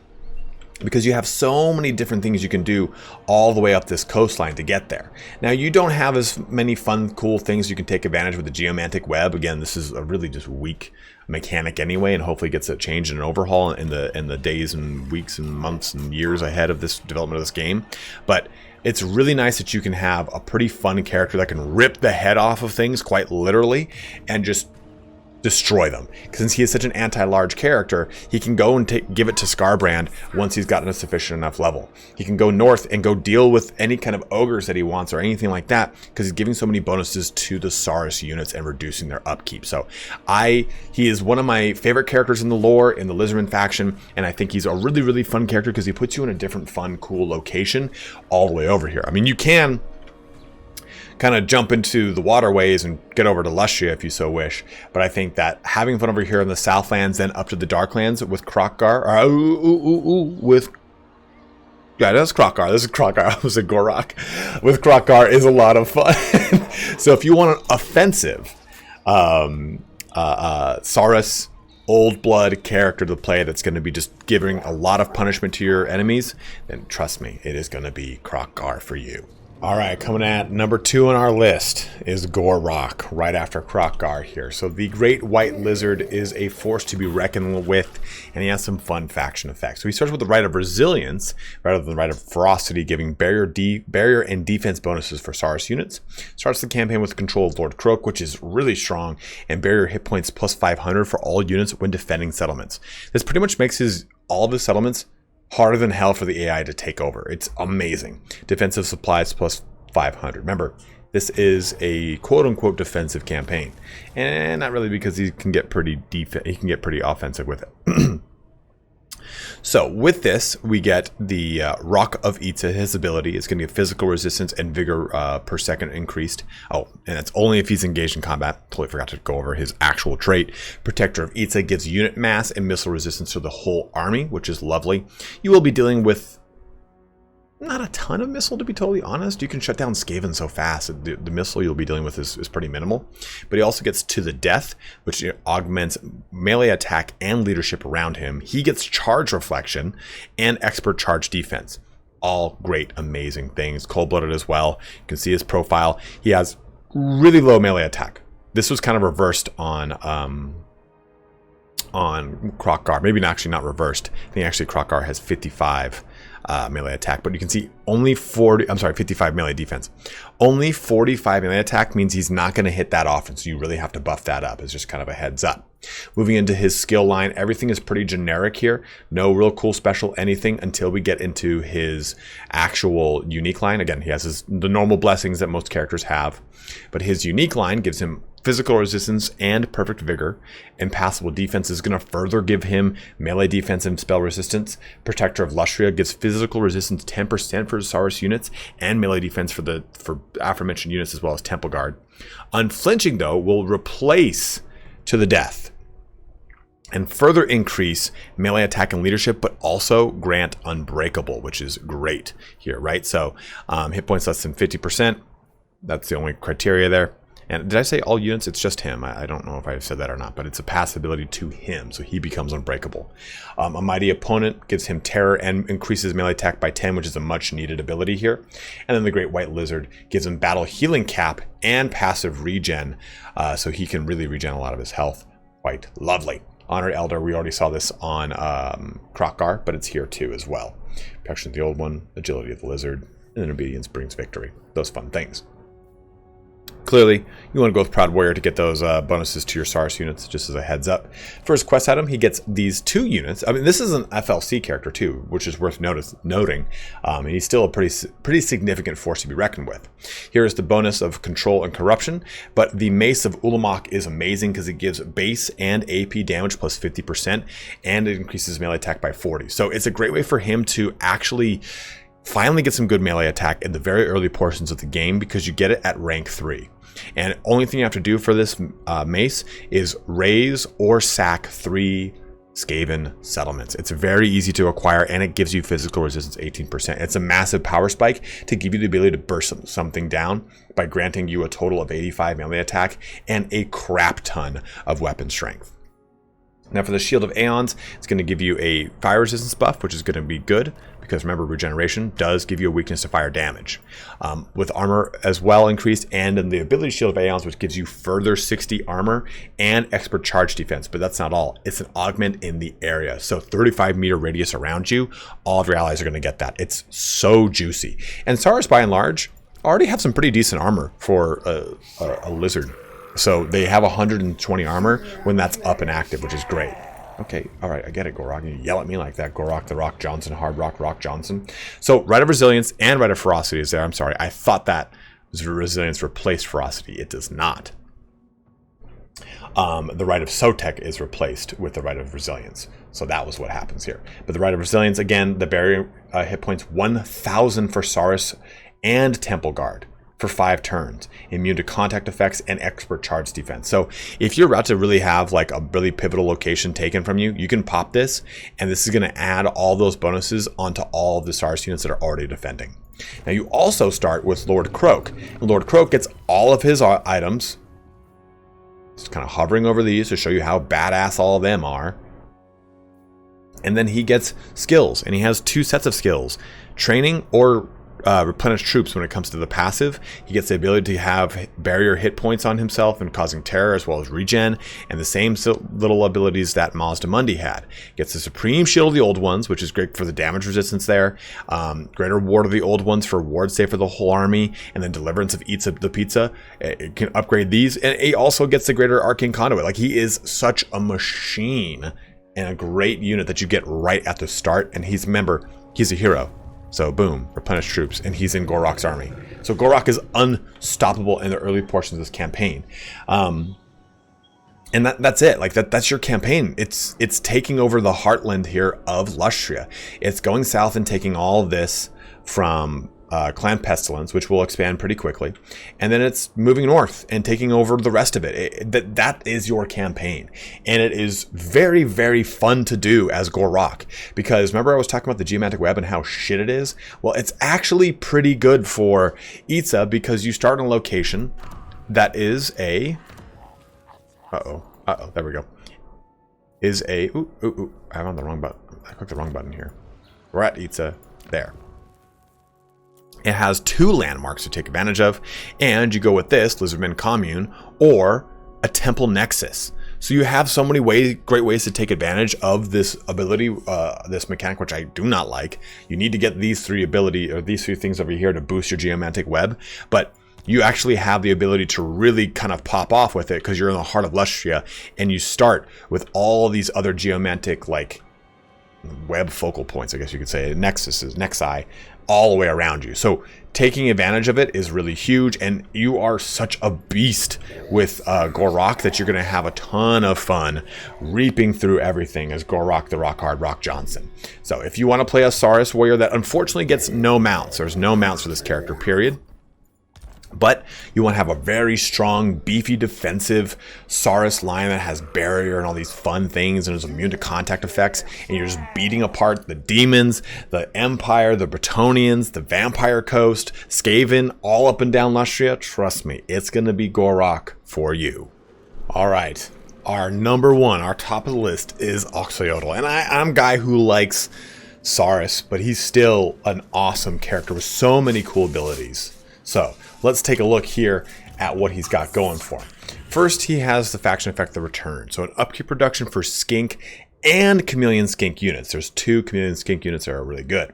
because you have so many different things you can do all the way up this coastline to get there. Now, you don't have as many fun, cool things you can take advantage with the Geomantic Web. Again, this is a really just weak mechanic anyway, and hopefully gets a change and an overhaul in the days and weeks and months and years ahead of this development of this game. But it's really nice that you can have a pretty fun character that can rip the head off of things, quite literally, and just destroy them. Since he is such an anti-large character, he can go and give it to Scarbrand once he's gotten a sufficient enough level. He can go north and go deal with any kind of ogres that he wants or anything like that, because he's giving so many bonuses to the Saurus units and reducing their upkeep. So he is one of my favorite characters in the lore, in the Lizardmen faction, and I think he's a really, really fun character because he puts you in a different, fun, cool location all the way over here. I mean, you can kind of jump into the waterways and get over to Lustria if you so wish, but I think that having fun over here in the Southlands, then up to the Darklands with Kroq-Gar, that's Kroq-Gar. This is Kroq-Gar. I was at Gor-Rok. With Kroq-Gar is a lot of fun. So if you want an offensive Saurus Old Blood character to play that's going to be just giving a lot of punishment to your enemies, then trust me, it is going to be Kroq-Gar for you. All right, coming at number 2 on our list is Gor-Rok, right after Kroq-Gar here. So the Great White Lizard is a force to be reckoned with, and he has some fun faction effects. So he starts with the Rite of Resilience, rather than the Rite of Ferocity, giving barrier and defense bonuses for Saurus units. Starts the campaign with control of Lord Kroq, which is really strong, and barrier hit points plus 500 for all units when defending settlements. This pretty much makes all of his settlements harder than hell for the AI to take over. It's amazing. Defensive supplies plus 500. Remember, this is a quote-unquote defensive campaign, and not really, because he can get pretty offensive with it. So with this, we get the Rock of Itza. His ability is going to get physical resistance and vigor per second increased. Oh, and that's only if he's engaged in combat. Totally forgot to go over his actual trait. Protector of Itza gives unit mass and missile resistance to the whole army, which is lovely. You will be dealing with not a ton of missile, to be totally honest. You can shut down Skaven so fast. The missile you'll be dealing with is pretty minimal. But he also gets to the death, which augments melee attack and leadership around him. He gets charge reflection and expert charge defense. All great, amazing things. Cold-blooded as well. You can see his profile. He has really low melee attack. This was kind of reversed on Kroq-Gar. Maybe actually not reversed. I think actually Kroq-Gar has 55 melee attack, but you can see only 55 melee defense. Only 45 melee attack means he's not going to hit that often, so you really have to buff that up. It's just kind of a heads up. Moving into his skill line, everything is pretty generic here. No real cool special anything until we get into his actual unique line. Again, he has the normal blessings that most characters have, but his unique line gives him physical resistance and perfect vigor. Impassable defense is going to further give him melee defense and spell resistance. Protector of Lustria gives physical resistance 10% for Saurus units and melee defense for aforementioned units as well as Temple Guard. Unflinching, though, will replace To the Death and further increase melee attack and leadership, but also grant Unbreakable, which is great here, right? So hit points less than 50%. That's the only criteria there. And did I say all units? It's just him. I don't know if I said that or not, but it's a pass ability to him, so he becomes unbreakable. A mighty opponent gives him terror and increases melee attack by 10, which is a much needed ability here. And then the Great White Lizard gives him battle healing cap and passive regen, so he can really regen a lot of his health. Quite lovely. Honored Elder, we already saw this on Kroq-Gar, but it's here too as well. Protection of the Old One, agility of the Lizard, and then obedience brings victory. Those fun things. Clearly, you want to go with Proud Warrior to get those bonuses to your Saurus units, just as a heads up. For his quest item, he gets these 2 units. I mean, this is an FLC character too, which is worth noting. And he's still a pretty significant force to be reckoned with. Here is the bonus of Control and Corruption, but the Mace of Ulamok is amazing because it gives base and AP damage plus 50%, and it increases melee attack by 40. So it's a great way for him to actually finally get some good melee attack in the very early portions of the game, because you get it at rank 3. And only thing you have to do for this mace is raise or sack 3 Skaven settlements. It's very easy to acquire, and it gives you physical resistance 18%. It's a massive power spike to give you the ability to burst something down by granting you a total of 85 melee attack and a crap ton of weapon strength. Now for the Shield of Aeons, it's going to give you a fire resistance buff, which is going to be good, because remember, regeneration does give you a weakness to fire damage. With armor as well increased, and then the ability Shield of Aeons, which gives you further 60 armor and expert charge defense, but that's not all. It's an augment in the area. So 35 meter radius around you, all of your allies are going to get that. It's so juicy. And Saurus, by and large, already have some pretty decent armor for a lizard. So they have 120 armor when that's up and active, which is great. Okay, all right, I get it, Gor-Rok. You yell at me like that, Gor-Rok the Rock Johnson, Hard Rock Rock Johnson. So Rite of Resilience and Rite of Ferocity is there. I'm sorry, I thought that Resilience replaced Ferocity. It does not. The Rite of Sotek is replaced with the Rite of Resilience. So that was what happens here. But the Rite of Resilience, again, the barrier hit points 1,000 for Saurus and Temple Guard for 5 turns, immune to contact effects and expert charge defense. So if you're about to really have like a really pivotal location taken from you, you can pop this, and this is going to add all those bonuses onto all of the Saurus units that are already defending. Now you also start with Lord Kroq. And Lord Kroq gets all of his items. Just kind of hovering over these to show you how badass all of them are. And then he gets skills, and he has 2 sets of skills: training or replenish troops. When it comes to the passive, he gets the ability to have barrier hit points on himself and causing terror, as well as regen, and the same little abilities that Mazdamundi had. Gets the Supreme Shield of the Old Ones, which is great for the damage resistance there. Greater Ward of the Old Ones for ward save for the whole army, and then Deliverance of Eats the Pizza. It can upgrade these, and he also gets the Greater Arcane Conduit. Like, he is such a machine and a great unit that you get right at the start. And he's a hero. So boom, replenish troops, and he's in Gor-Rok's army. So Gor-Rok is unstoppable in the early portions of this campaign. And that's it. Like that's your campaign. It's taking over the heartland here of Lustria. It's going south and taking all of this from Clan Pestilence, which will expand pretty quickly, and then it's moving north and taking over the rest of it. That is your campaign, and it is very, very fun to do as Gor-Rok, because remember I was talking about the geomantic web and how shit it is? Well, it's actually pretty good for EVGA, because you start in a location that is a there we go. Is a I'm on the wrong button. I clicked the wrong button here. We're at EVGA there. It has 2 landmarks to take advantage of, and you go with this Lizardmen Commune or a Temple Nexus. So you have so many great ways to take advantage of this ability, this mechanic, which I do not like. You need to get these three things over here to boost your geomantic web, but you actually have the ability to really kind of pop off with it because you're in the heart of Lustria, and you start with all these other geomantic, like, web focal points, I guess you could say, nexi, all the way around you. So taking advantage of it is really huge, and you are such a beast with Gor-Rok that you're going to have a ton of fun reaping through everything as Gor-Rok, the Rock Hard Rock Johnson. So if you want to play a Saurus warrior that unfortunately gets no mounts, there's no mounts for this character, period. But you want to have a very strong, beefy, defensive Saurus line that has barrier and all these fun things and is immune to contact effects, and you're just beating apart the demons, the Empire, the Bretonnians, the Vampire Coast, Skaven, all up and down Lustria. Trust me, it's going to be Gor-Rok for you. All right, our number one, our top of the list is Oxyotl, and I'm a guy who likes Saurus, but he's still an awesome character with so many cool abilities. So let's take a look here at what he's got going for him. First, he has the faction effect, the return. So an upkeep reduction for skink and chameleon skink units. There's 2 chameleon skink units that are really good.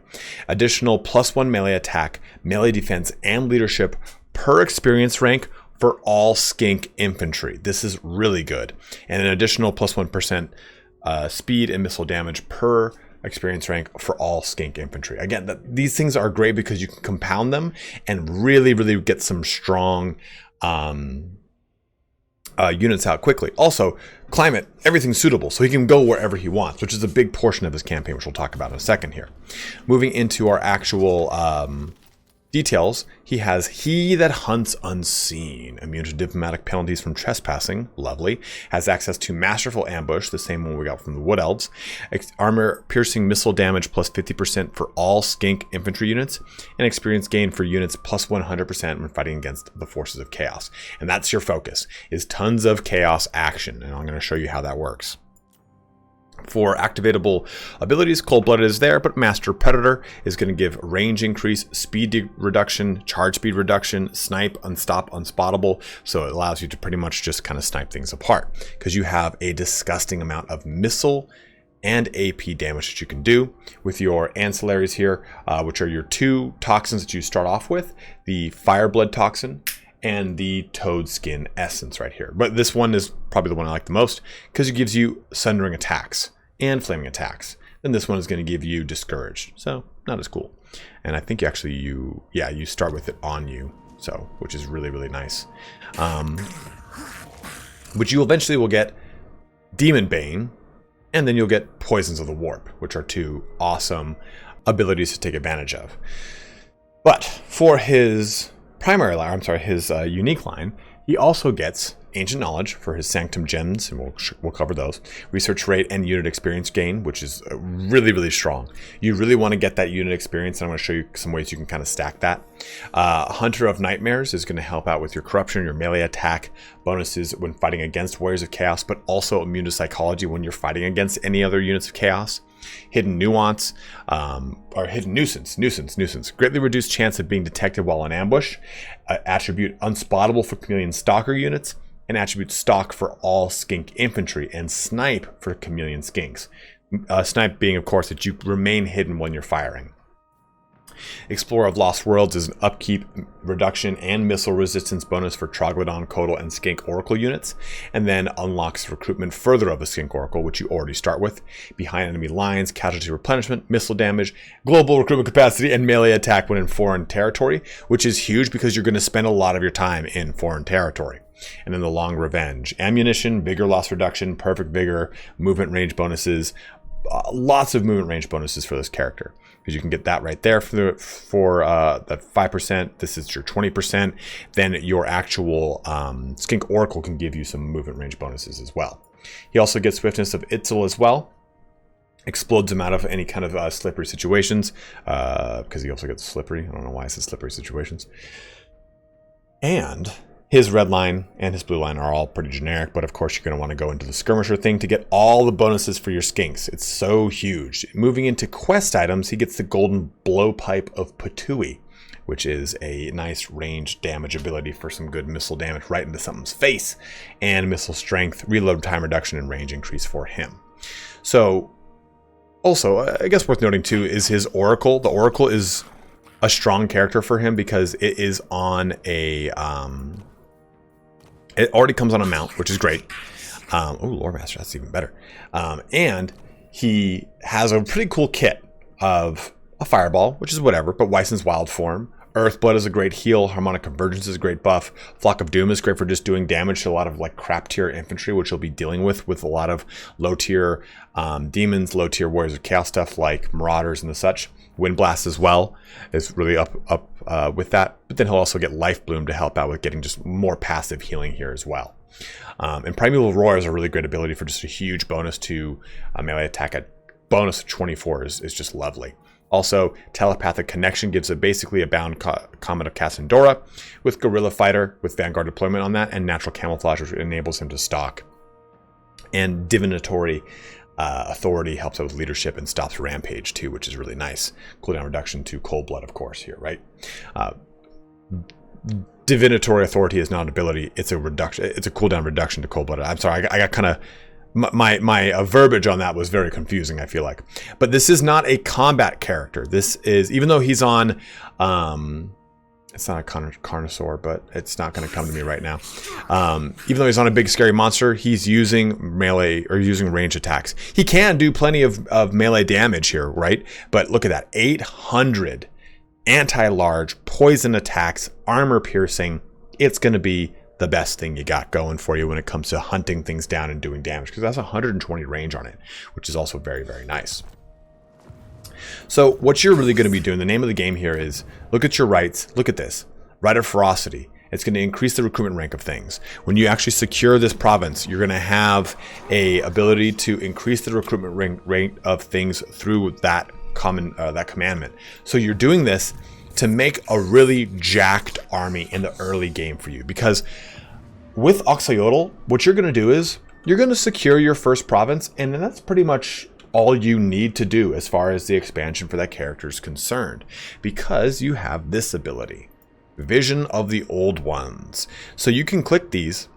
Additional +1 melee attack, melee defense, and leadership per experience rank for all skink infantry. This is really good. And an additional +1% speed and missile damage per experience rank for all skink infantry. Again, these things are great because you can compound them and really get some strong units out quickly. Also, climate, everything's suitable, so he can go wherever he wants, which is a big portion of his campaign, which we'll talk about in a second here. Moving into our actual details, he has He That Hunts Unseen, immune to diplomatic penalties from trespassing, lovely. Has access to Masterful Ambush, the same one we got from the Wood Elves. Armor piercing missile damage plus 50% for all skink infantry units, and experience gain for units plus 100% when fighting against the forces of chaos. And that's your focus, is tons of chaos action, and I'm going to show you how that works. For activatable abilities, Cold-Blooded is there, but Master Predator is going to give range increase, speed reduction, charge speed reduction, snipe, unstop, unspottable. So it allows you to pretty much just kind of snipe things apart because you have a disgusting amount of missile and AP damage that you can do with your ancillaries here, which are your 2 toxins that you start off with, the Fireblood Toxin and the Toad Skin Essence right here. But this one is probably the one I like the most because it gives you Sundering attacks and Flaming attacks. Then this one is going to give you Discouraged, so not as cool. And I think you start with it on you, so which is really nice. But you eventually will get Demon Bane, and then you'll get Poisons of the Warp, which are 2 awesome abilities to take advantage of. But for his primary line, his unique line, he also gets Ancient Knowledge for his Sanctum Gems, and we'll cover those. Research rate and unit experience gain, which is really strong. You really want to get that unit experience, and I'm going to show you some ways you can kind of stack that. Hunter of Nightmares is going to help out with your corruption, your melee attack bonuses when fighting against Warriors of Chaos, but also immune to psychology when you're fighting against any other units of Chaos. Hidden Nuance, or Hidden Nuisance. Greatly reduced chance of being detected while in ambush. Attribute Unspottable for Chameleon Stalker units. And attribute Stalk for all skink infantry. And Snipe for chameleon skinks. Snipe being, of course, that you remain hidden when you're firing. Explorer of Lost Worlds is an upkeep reduction and missile resistance bonus for Troglodyte, Codal, and Skink Oracle units, and then unlocks recruitment further of a Skink Oracle, which you already start with. Behind enemy lines, casualty replenishment, missile damage, global recruitment capacity, and melee attack when in foreign territory, which is huge because you're going to spend a lot of your time in foreign territory. And then the Long Revenge. Ammunition, vigor loss reduction, perfect vigor, movement range bonuses, lots of movement range bonuses for this character. Because you can get that right there for that 5%. This is your 20%. Then your actual Skink Oracle can give you some movement range bonuses as well. He also gets Swiftness of Itzel as well. Explodes him out of any kind of slippery situations. Because he also gets slippery. I don't know why I said slippery situations. And his red line and his blue line are all pretty generic, but of course you're going to want to go into the skirmisher thing to get all the bonuses for your skinks. It's so huge. Moving into quest items, he gets the golden blowpipe of Patui. which is a nice range damage ability for some good missile damage right into something's face, and missile strength, reload time reduction, and range increase for him. So, also, I guess worth noting too is his Oracle. The Oracle is a strong character for him because it is on a, it already comes on a mount, which is great. Oh, Lore Master, that's even better. And he has a pretty cool kit of a Fireball, which is whatever, but Weisson's Wild Form. Earthblood is a great heal. Harmonic Convergence is a great buff. Flock of Doom is great for just doing damage to a lot of like crap tier infantry, which you'll be dealing with a lot of low tier demons, low tier Warriors of Chaos stuff like Marauders and the such. Wind Blast as well is really up with that. But then he'll also get Life Bloom to help out with getting just more passive healing here as well. And Primeval Roar is a really great ability for just a huge bonus to melee attack. A bonus of 24 is just lovely. Also, Telepathic Connection gives it basically a bound Comet of Cassandora with Guerrilla Fighter with Vanguard deployment on that, and Natural Camouflage, which enables him to stalk. And Divinatory Authority helps out with leadership and stops Rampage too, which is really nice. Cooldown reduction to Cold Blood, of course, here, right? Divinatory Authority is not an ability; it's a reduction. It's a cooldown reduction to Cold Blood. I'm sorry, I got kind of. My verbiage on that was very confusing, I feel like. But this is not a combat character. This is, even though he's on, it's not a Carnosaur, but it's not going to come to me right now. Even though he's on a big scary monster, he's using melee or using range attacks. He can do plenty of melee damage here, right? But look at that, 800 anti-large, poison attacks, armor piercing. It's going to be the best thing you got going for you when it comes to hunting things down and doing damage, because that's 120 range on it, which is also very, very nice. So what you're really going to be doing, the name of the game here is, look at your rights, look at this, Right of Ferocity. It's going to increase the recruitment rank of things. When you actually secure this province, you're going to have a ability to increase the recruitment rank of things through that commandment. So you're doing this to make a really jacked army in the early game for you, because with Oxyotl, what you're going to do is you're going to secure your first province, and then that's pretty much all you need to do as far as the expansion for that character is concerned, because you have this ability, Vision of the Old Ones. So you can click these,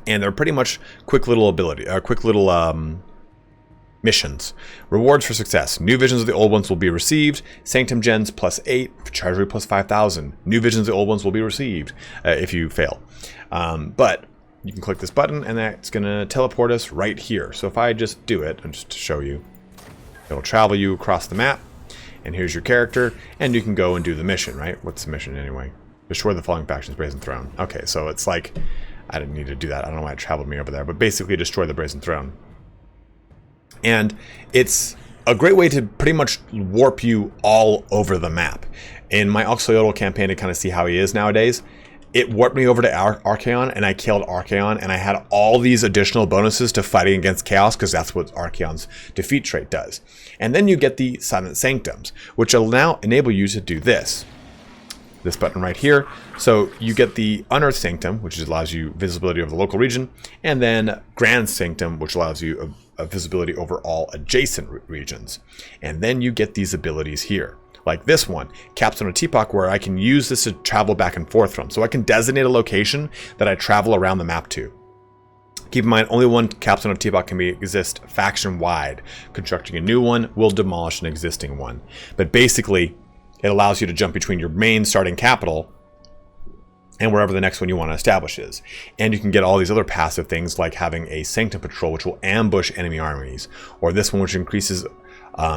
and they're pretty much quick little missions. Rewards for success. New visions of the old ones will be received. Sanctum gens +8. Treasury +5,000. New visions of the old ones will be received if you fail. But you can click this button and that's going to teleport us right here. So if I just do it, and just to show you, it'll travel you across the map. And here's your character. And you can go and do the mission, right? What's the mission anyway? Destroy the following factions, Brazen Throne. Okay, so it's like, I didn't need to do that. I don't know why it traveled me over there. But basically destroy the Brazen Throne. And it's a great way to pretty much warp you all over the map. In my Oxyotl campaign, to kind of see how he is nowadays, it warped me over to Archaon, and I killed Archaon, and I had all these additional bonuses to fighting against Chaos, because that's what Archaon's defeat trait does. And then you get the Silent Sanctums, which will now enable you to do this button right here. So you get the Unearthed Sanctum, which allows you visibility over the local region, and then Grand Sanctum, which allows you a visibility over all adjacent regions. And then you get these abilities here, like this one, Capstone of Teapot, where I can use this to travel back and forth from. So I can designate a location that I travel around the map to. Keep in mind, only one Capstone of Teapot can exist faction-wide. Constructing a new one will demolish an existing one. But basically, it allows you to jump between your main starting capital and wherever the next one you want to establish is. And you can get all these other passive things, like having a Sanctum Patrol, which will ambush enemy armies, or this one, which increases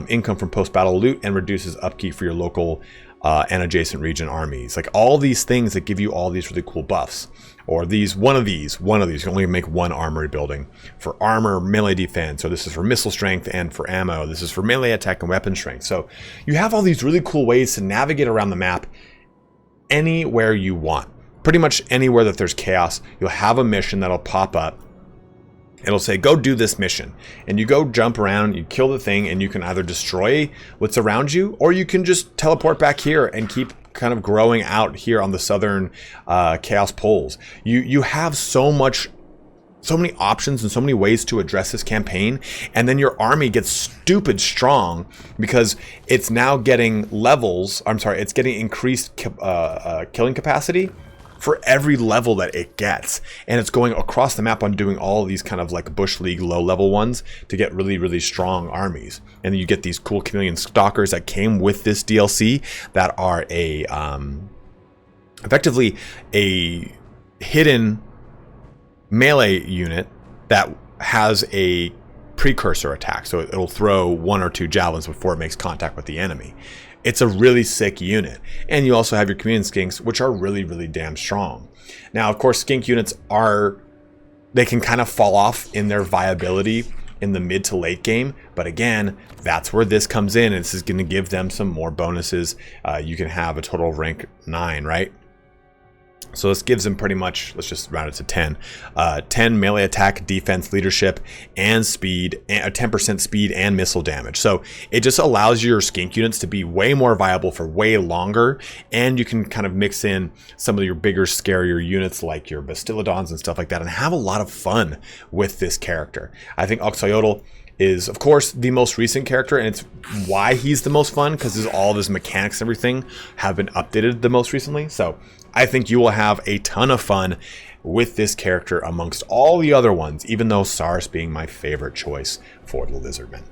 income from post-battle loot and reduces upkeep for your local and adjacent region armies. Like all these things that give you all these really cool buffs. Or one of these, you can only make one armory building for armor, melee defense. So this is for missile strength and for ammo. This is for melee attack and weapon strength. So you have all these really cool ways to navigate around the map anywhere you want. Pretty much anywhere that there's chaos, you'll have a mission that'll pop up. It'll say, go do this mission. And you go jump around, you kill the thing, and you can either destroy what's around you, or you can just teleport back here and keep kind of growing out here on the southern chaos poles. You have so much so many options and so many ways to address this campaign, and then your army gets stupid strong because it's now getting it's getting increased killing capacity for every level that it gets, and it's going across the map on doing all of these kind of like Bush League low level ones to get really, really strong armies. And then you get these cool chameleon stalkers that came with this DLC that are effectively a hidden melee unit that has a precursor attack, so it'll throw 1 or 2 javelins before it makes contact with the enemy. It's a really sick unit. And you also have your chameleon skinks, which are really, really damn strong. Now, of course, skink units they can kind of fall off in their viability in the mid to late game, but again, that's where this comes in, and this is going to give them some more bonuses. You can have a total of rank 9, right? So this gives them pretty much, let's just round it to 10. 10 melee attack, defense, leadership, and speed, 10% speed and missile damage. So it just allows your skink units to be way more viable for way longer, and you can kind of mix in some of your bigger, scarier units like your Bastillodons and stuff like that and have a lot of fun with this character. I think Oxyotl is, of course, the most recent character, and it's why he's the most fun, because all of his mechanics and everything have been updated the most recently. So I think you will have a ton of fun with this character amongst all the other ones, even though Sars being my favorite choice for the Lizardmen.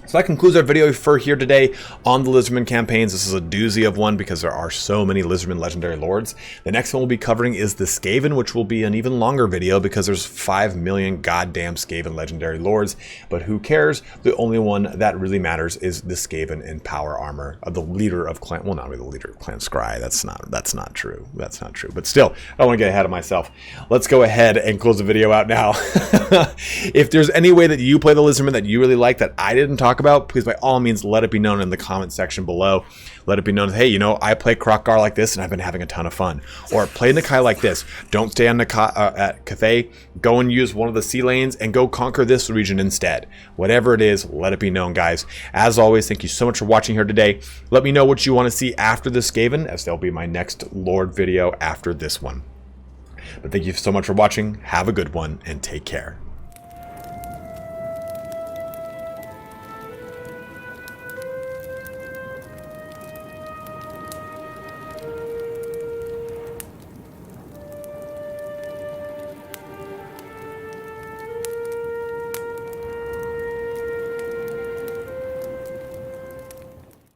So that concludes our video for here today on the Lizardmen campaigns. This is a doozy of one because there are so many Lizardmen Legendary Lords. The next one we'll be covering is the Skaven, which will be an even longer video because there's 5 million goddamn Skaven Legendary Lords. But who cares? The only one that really matters is the Skaven in power armor, the leader of Clan. Well, not really the leader of Clan Scry. That's not true. That's not true. But still, I don't want to get ahead of myself. Let's go ahead and close the video out now. If there's any way that you play the Lizardmen that you really like that I didn't talk about, please by all means let it be known in the comment section below. Let it be known, hey, you know, I play Kroq-Gar like this and I've been having a ton of fun. Or play Nakai like this. Don't stay on Nakai at Cathay. Go and use one of the sea lanes and go conquer this region instead. Whatever it is, let it be known, guys. As always, thank you so much for watching here today. Let me know what you want to see after this Skaven, as there'll be my next Lord video after this one. But thank you so much for watching. Have a good one and take care.